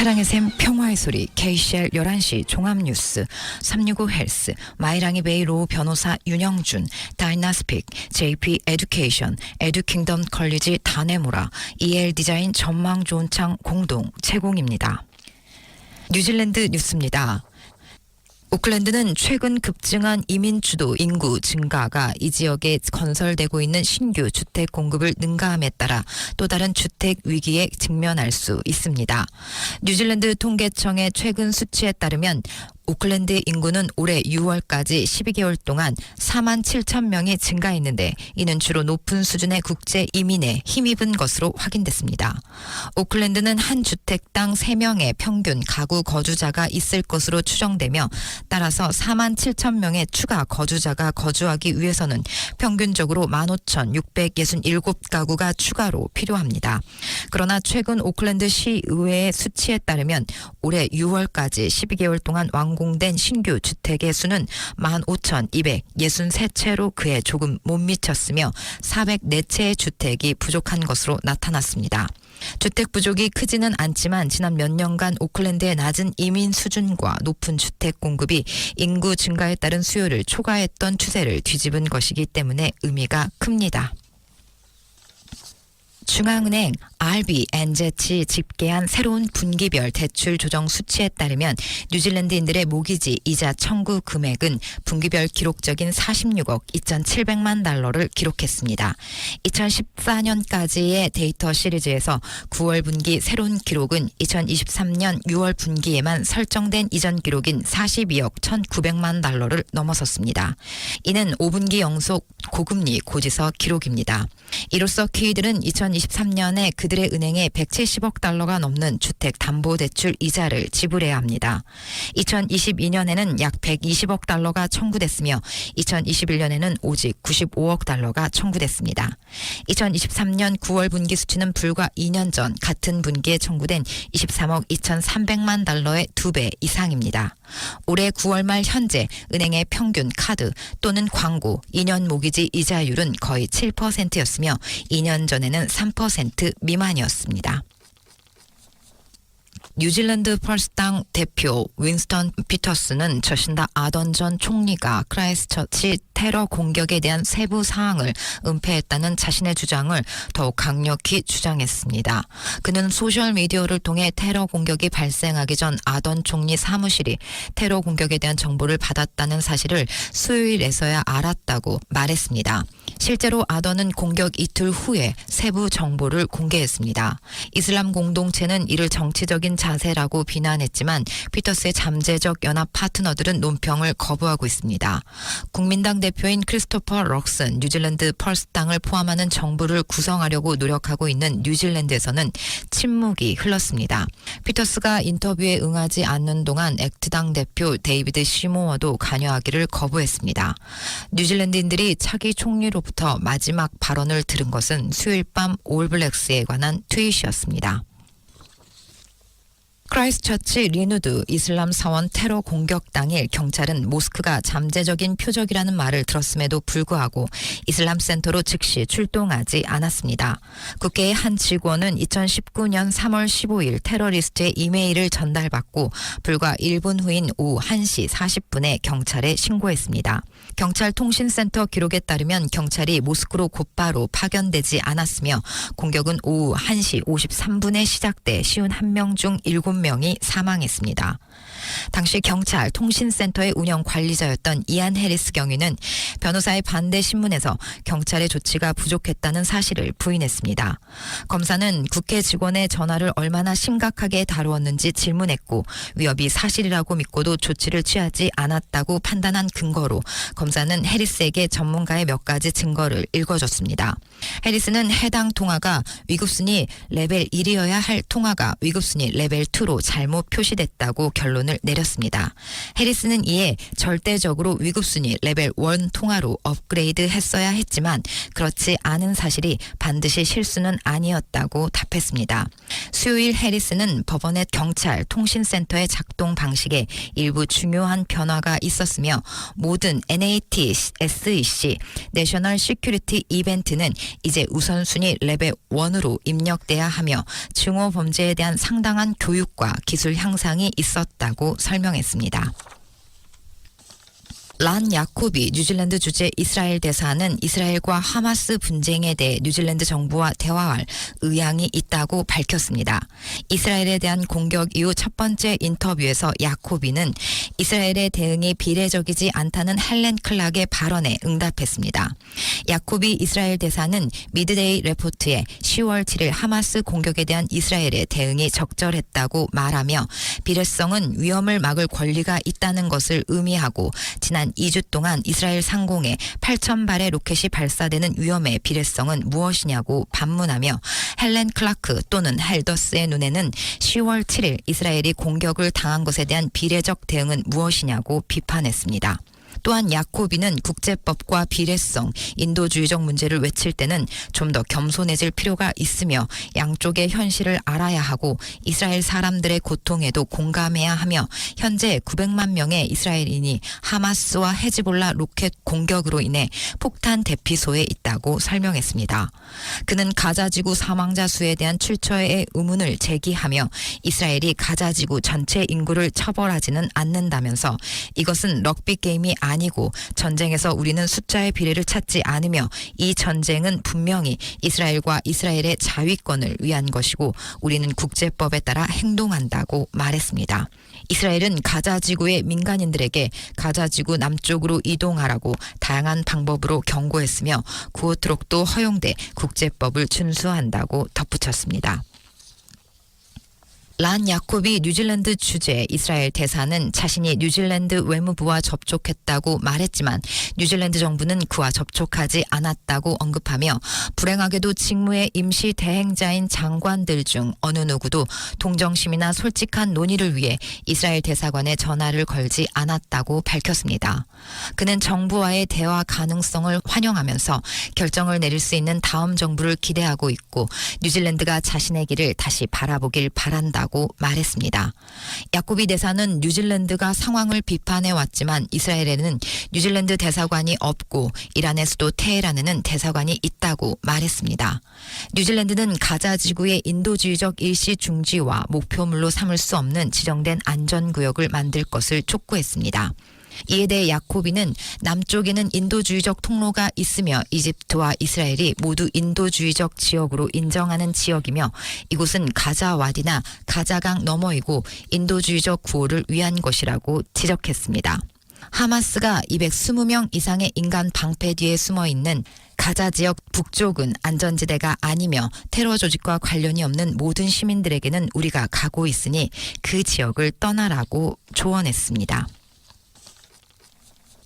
사랑의 샘 평화의 소리 KCL 11시 종합뉴스 365 헬스 마이랑이 베이로 변호사 윤영준 다이나스픽 JP 에듀케이션 에듀킹덤 컬리지 다네모라 EL 디자인 전망 좋은 창 공동 제공입니다. 뉴질랜드 뉴스입니다. 오클랜드는 최근 급증한 이민 주도 인구 증가가 이 지역에 건설되고 있는 신규 주택 공급을 능가함에 따라 또 다른 주택 위기에 직면할 수 있습니다. 뉴질랜드 통계청의 최근 수치에 따르면 오클랜드 인구는 올해 6월까지 12개월 동안 4만 7천 명이 증가했는데 이는 주로 높은 수준의 국제 이민에 힘입은 것으로 확인됐습니다. 오클랜드는 한 주택당 3명의 평균 가구 거주자가 있을 것으로 추정되며 따라서 4만 7천 명의 추가 거주자가 거주하기 위해서는 평균적으로 15,667가구가 추가로 필요합니다. 그러나 최근 오클랜드 시의회의 수치에 따르면 올해 6월까지 12개월 동안 완공된 신규 주택의 수는 15,263채로 그에 조금 못 미쳤으며 404채의 주택이 부족한 것으로 나타났습니다. 주택 부족이 크지는 않지만 지난 몇 년간 오클랜드의 낮은 이민 수준과 높은 주택 공급이 인구 증가에 따른 수요를 초과했던 추세를 뒤집은 것이기 때문에 의미가 큽니다. 중앙은행 RBNZ이 집계한 새로운 분기별 대출 조정 수치에 따르면 뉴질랜드인들의 모기지 이자 청구 금액은 분기별 기록적인 46억 2,700만 달러를 기록했습니다. 2014년까지의 데이터 시리즈에서 9월 분기 새로운 기록은 2023년 6월 분기에만 설정된 이전 기록인 42억 1,900만 달러를 넘어섰습니다. 이는 5분기 연속 고금리 고지서 기록입니다. 이로써 키위들은 2023년에 그들의 은행에 170억 달러가 넘는 주택담보대출 이자를 지불해야 합니다. 2022년에는 약 120억 달러가 청구됐으며 2021년에는 오직 95억 달러가 청구됐습니다. 2023년 9월 분기 수치는 불과 2년 전 같은 분기에 청구된 23억 2,300만 달러의 2배 이상입니다. 올해 9월 말 현재 은행의 평균 카드 또는 광고 2년 모기지 이자율은 거의 7%였으며 2년 전에는 3% 미만이었습니다. 뉴질랜드 펄스당 대표 윈스턴 피터스는 저신다 아던 전 총리가 크라이스트처치 테러 공격에 대한 세부 사항을 은폐했다는 자신의 주장을 더욱 강력히 주장했습니다. 그는 소셜미디어를 통해 테러 공격이 발생하기 전 아던 총리 사무실이 테러 공격에 대한 정보를 받았다는 사실을 수요일에서야 알았다고 말했습니다. 실제로 아던은 공격 이틀 후에 세부 정보를 공개했습니다. 이슬람 공동체는 이를 정치적인 자세라고 비난했지만 피터스의 잠재적 연합 파트너들은 논평을 거부하고 있습니다. 국민당 대표인 크리스토퍼 럭슨 뉴질랜드 펄스당을 포함하는 정부를 구성하려고 노력하고 있는 뉴질랜드에서는 침묵이 흘렀습니다. 피터스가 인터뷰에 응하지 않는 동안 액트당 대표 데이비드 시모어도 관여하기를 거부했습니다. 뉴질랜드인들이 차기 총리로부터 마지막 발언을 들은 것은 수요일 밤 올블랙스에 관한 트윗이었습니다. 크라이스트처치 리누드 이슬람 사원 테러 공격 당일 경찰은 모스크가 잠재적인 표적이라는 말을 들었음에도 불구하고 이슬람 센터로 즉시 출동하지 않았습니다. 국회의 한 직원은 2019년 3월 15일 테러리스트의 이메일을 전달받고 불과 1분 후인 오후 1시 40분에 경찰에 신고했습니다. 경찰 통신센터 기록에 따르면 경찰이 모스크로 곧바로 파견되지 않았으며 공격은 오후 1시 53분에 시작돼 51명 중 7명이 사망했습니다. 당시 경찰 통신센터의 운영 관리자였던 이안 해리스 경위는 변호사의 반대 신문에서 경찰의 조치가 부족했다는 사실을 부인했습니다. 검사는 국회 직원의 전화를 얼마나 심각하게 다루었는지 질문했고 위협이 사실이라고 믿고도 조치를 취하지 않았다고 판단한 근거로 검사는 해리스에게 전문가의 몇 가지 증거를 읽어줬습니다. 해리스는 해당 통화가 위급순위 레벨 1이어야 할 통화가 위급순위 레벨 2로 잘못 표시됐다고 결론을 내렸습니다. 해리스는 이에 절대적으로 위급순위 레벨 1 통화로 업그레이드 했어야 했지만 그렇지 않은 사실이 반드시 실수는 아니었다고 답했습니다. 수요일 해리스는 법원의 경찰 통신센터의 작동 방식에 일부 중요한 변화가 있었으며 모든 NA NATSEC 내셔널 시큐리티 이벤트는 이제 우선순위 레벨 1으로 입력돼야 하며 증오 범죄에 대한 상당한 교육과 기술 향상이 있었다고 설명했습니다. 란 야코비 뉴질랜드 주재 이스라엘 대사는 이스라엘과 하마스 분쟁에 대해 뉴질랜드 정부와 대화할 의향이 있다고 밝혔습니다. 이스라엘에 대한 공격 이후 첫 번째 인터뷰에서 야코비는 이스라엘의 대응이 비례적이지 않다는 헬렌 클락의 발언에 응답했습니다. 야코비 이스라엘 대사는 미드데이 레포트에 10월 7일 하마스 공격에 대한 이스라엘의 대응이 적절했다고 말하며 비례성은 위험을 막을 권리가 있다는 것을 의미하고 지난 2주 동안 이스라엘 상공에 8,000발의 로켓이 발사되는 위험의 비례성은 무엇이냐고 반문하며 헬렌 클라크 또는 헬더스의 눈에는 10월 7일 이스라엘이 공격을 당한 것에 대한 비례적 대응은 무엇이냐고 비판했습니다. 또한 야코비는 국제법과 비례성, 인도주의적 문제를 외칠 때는 좀 더 겸손해질 필요가 있으며 양쪽의 현실을 알아야 하고 이스라엘 사람들의 고통에도 공감해야 하며 현재 900만 명의 이스라엘인이 하마스와 헤즈볼라 로켓 공격으로 인해 폭탄 대피소에 있다고 설명했습니다. 그는 가자지구 사망자 수에 대한 출처의 의문을 제기하며 이스라엘이 가자지구 전체 인구를 처벌하지는 않는다면서 이것은 럭비 게임이 아니고 전쟁에서 우리는 숫자의 비례를 찾지 않으며 이 전쟁은 분명히 이스라엘과 이스라엘의 자위권을 위한 것이고 우리는 국제법에 따라 행동한다고 말했습니다. 이스라엘은 가자지구의 민간인들에게 가자지구 남쪽으로 이동하라고 다양한 방법으로 경고했으며 그토록도 허용돼 국제법을 준수한다고 덧붙였습니다. 란 야코비 뉴질랜드 주재 이스라엘 대사는 자신이 뉴질랜드 외무부와 접촉했다고 말했지만 뉴질랜드 정부는 그와 접촉하지 않았다고 언급하며 불행하게도 직무의 임시 대행자인 장관들 중 어느 누구도 동정심이나 솔직한 논의를 위해 이스라엘 대사관에 전화를 걸지 않았다고 밝혔습니다. 그는 정부와의 대화 가능성을 환영하면서 결정을 내릴 수 있는 다음 정부를 기대하고 있고 뉴질랜드가 자신의 길을 다시 바라보길 바란다고 말했습니다. 야코비 대사는 뉴질랜드가 상황을 비판해 왔지만 이스라엘에는 뉴질랜드 대사관이 없고 이란의 수도 테헤란에는 대사관이 있다고 말했습니다. 뉴질랜드는 가자 지구의 인도주의적 일시 중지와 목표물로 삼을 수 없는 지정된 안전구역을 만들 것을 촉구했습니다. 이에 대해 야코비는 남쪽에는 인도주의적 통로가 있으며 이집트와 이스라엘이 모두 인도주의적 지역으로 인정하는 지역이며 이곳은 가자와디나 가자강 너머이고 인도주의적 구호를 위한 것이라고 지적했습니다. 하마스가 220명 이상의 인간 방패 뒤에 숨어있는 가자 지역 북쪽은 안전지대가 아니며 테러 조직과 관련이 없는 모든 시민들에게는 우리가 가고 있으니 그 지역을 떠나라고 조언했습니다.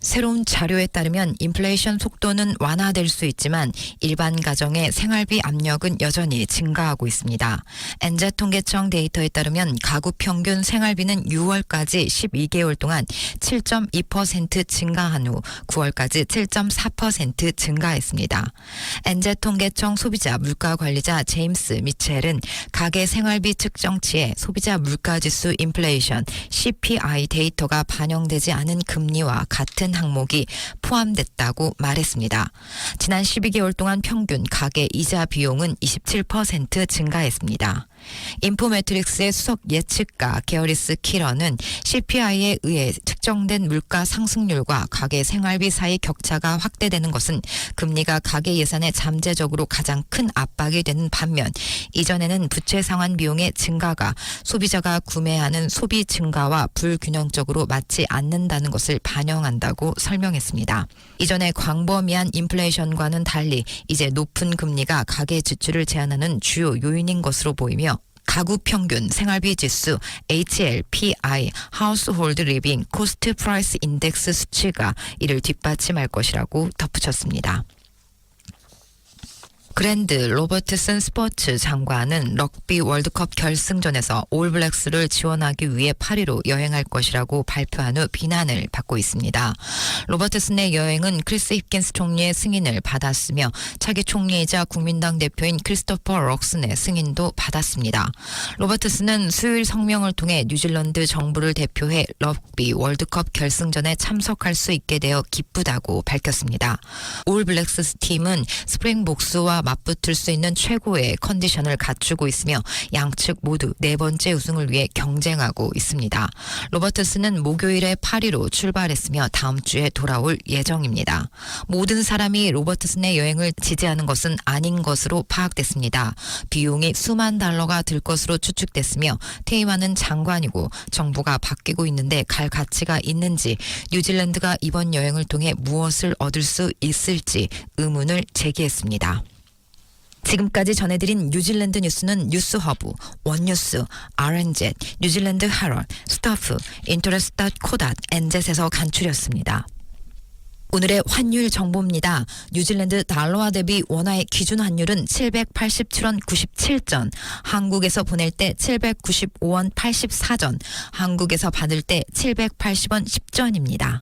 새로운 자료에 따르면 인플레이션 속도는 완화될 수 있지만 일반 가정의 생활비 압력은 여전히 증가하고 있습니다. 엔제 통계청 데이터에 따르면 가구 평균 생활비는 6월까지 12개월 동안 7.2% 증가한 후 9월까지 7.4% 증가했습니다. 엔제 통계청 소비자 물가관리자 제임스 미첼은 가계 생활비 측정치에 소비자 물가지수 인플레이션 CPI 데이터가 반영되지 않은 금리와 같은 항목이 포함됐다고 말했습니다. 지난 12개월 동안 평균 가계 이자 비용은 27% 증가했습니다. 인포매트릭스의 수석 예측가 게어리스 키러는 CPI에 의해 측정된 물가 상승률과 가계 생활비 사이 격차가 확대되는 것은 금리가 가계 예산에 잠재적으로 가장 큰 압박이 되는 반면 이전에는 부채 상환 비용의 증가가 소비자가 구매하는 소비 증가와 불균형적으로 맞지 않는다는 것을 반영한다고 설명했습니다. 이전에 광범위한 인플레이션과는 달리 이제 높은 금리가 가계 지출을 제한하는 주요 요인인 것으로 보이며 가구 평균 생활비 지수 HLPI Household Living Cost Price Index 수치가 이를 뒷받침할 것이라고 덧붙였습니다. 그랜드 로버트슨 스포츠 장관은 럭비 월드컵 결승전에서 올블랙스를 지원하기 위해 파리로 여행할 것이라고 발표한 후 비난을 받고 있습니다. 로버트슨의 여행은 크리스 힙킨스 총리의 승인을 받았으며 차기 총리이자 국민당 대표인 크리스토퍼 럭슨의 승인도 받았습니다. 로버트슨은 수요일 성명을 통해 뉴질랜드 정부를 대표해 럭비 월드컵 결승전에 참석할 수 있게 되어 기쁘다고 밝혔습니다. 올블랙스 팀은 스프링복스와 맞붙을 수 있는 최고의 컨디션을 갖추고 있으며 양측 모두 네 번째 우승을 위해 경쟁하고 있습니다. 로버트슨은 목요일에 파리로 출발했으며 다음 주에 돌아올 예정입니다. 모든 사람이 로버트슨의 여행을 지지하는 것은 아닌 것으로 파악됐습니다. 비용이 수만 달러가 들 것으로 추측됐으며 퇴임하는 장관이고 정부가 바뀌고 있는데 갈 가치가 있는지 뉴질랜드가 이번 여행을 통해 무엇을 얻을 수 있을지 의문을 제기했습니다. 지금까지 전해드린 뉴질랜드 뉴스는 뉴스허브, 원뉴스, RNZ, 뉴질랜드 헤럴드, 스타프, 인터레스트.co.nz NZ에서 간추렸습니다. 오늘의 환율 정보입니다. 뉴질랜드 달러화 대비 원화의 기준 환율은 787원 97전, 한국에서 보낼 때 795원 84전, 한국에서 받을 때 780원 10전입니다.